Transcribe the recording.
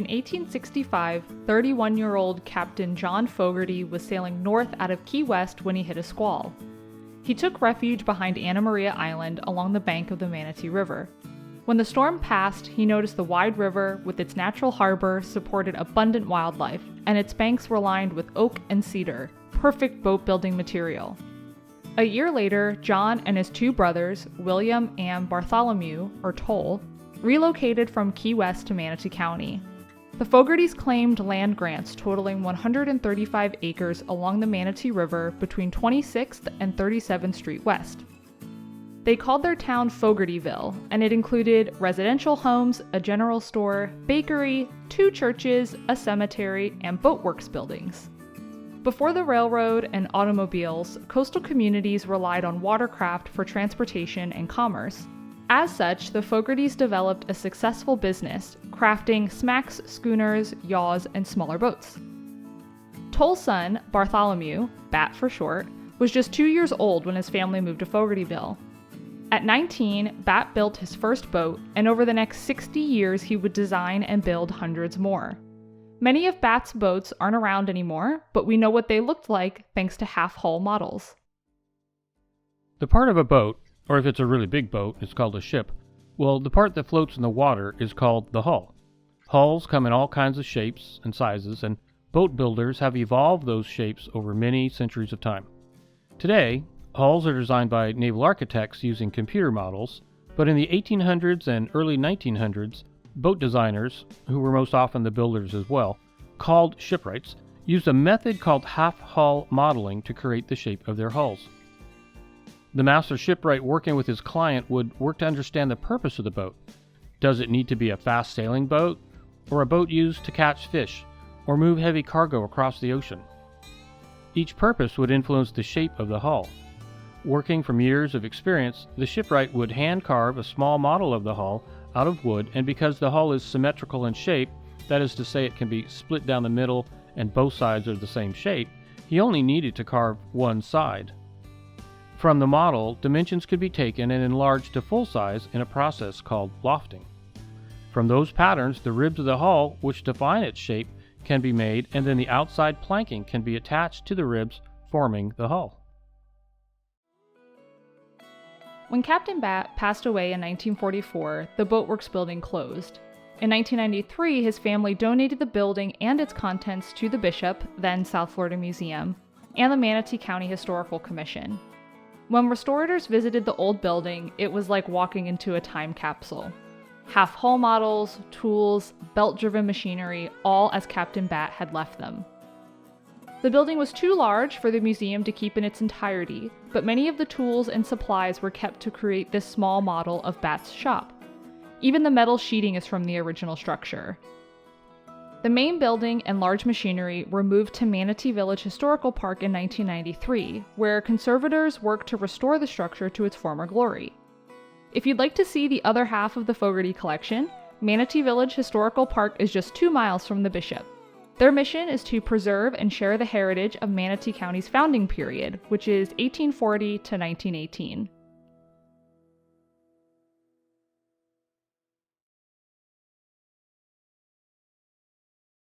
In 1865, 31-year-old Captain John Fogarty was sailing north out of Key West when he hit a squall. He took refuge behind Anna Maria Island along the bank of the Manatee River. When the storm passed, he noticed the wide river with its natural harbor supported abundant wildlife, and its banks were lined with oak and cedar, perfect boat-building material. A year later, John and his two brothers, William and Bartholomew, or Toll, relocated from Key West to Manatee County. The Fogartys claimed land grants totaling 135 acres along the Manatee River between 26th and 37th Street West. They called their town Fogartyville, and it included residential homes, a general store, bakery, 2 churches, a cemetery, and boatworks buildings. Before the railroad and automobiles, coastal communities relied on watercraft for transportation and commerce. As such, the Fogartys developed a successful business, crafting smacks, schooners, yaws, and smaller boats. Toll's son, Bartholomew, Bat for short, was just 2 years old when his family moved to Fogartyville. At 19, Bat built his first boat, and over the next 60 years he would design and build hundreds more. Many of Bat's boats aren't around anymore, but we know what they looked like thanks to half-hull models. The part of a boat, or if it's a really big boat, it's called a ship. Well, the part that floats in the water is called the hull. Hulls come in all kinds of shapes and sizes, and boat builders have evolved those shapes over many centuries of time. Today, hulls are designed by naval architects using computer models, but in the 1800s and early 1900s, boat designers, who were most often the builders as well, called shipwrights, used a method called half-hull modeling to create the shape of their hulls. The master shipwright working with his client would work to understand the purpose of the boat. Does it need to be a fast-sailing boat, or a boat used to catch fish, or move heavy cargo across the ocean? Each purpose would influence the shape of the hull. Working from years of experience, the shipwright would hand-carve a small model of the hull out of wood, and because the hull is symmetrical in shape, that is to say it can be split down the middle and both sides are the same shape, he only needed to carve one side. From the model, dimensions could be taken and enlarged to full size in a process called lofting. From those patterns, the ribs of the hull, which define its shape, can be made, and then the outside planking can be attached to the ribs forming the hull. When Captain Bat passed away in 1944, the boatworks building closed. In 1993, his family donated the building and its contents to the Bishop, then South Florida Museum, and the Manatee County Historical Commission. When restorators visited the old building, it was like walking into a time capsule. Half-hull models, tools, belt-driven machinery, all as Captain Bat had left them. The building was too large for the museum to keep in its entirety, but many of the tools and supplies were kept to create this small model of Bat's shop. Even the metal sheeting is from the original structure. The main building and large machinery were moved to Manatee Village Historical Park in 1993, where conservators worked to restore the structure to its former glory. If you'd like to see the other half of the Fogarty collection, Manatee Village Historical Park is just 2 miles from the Bishop. Their mission is to preserve and share the heritage of Manatee County's founding period, which is 1840 to 1918.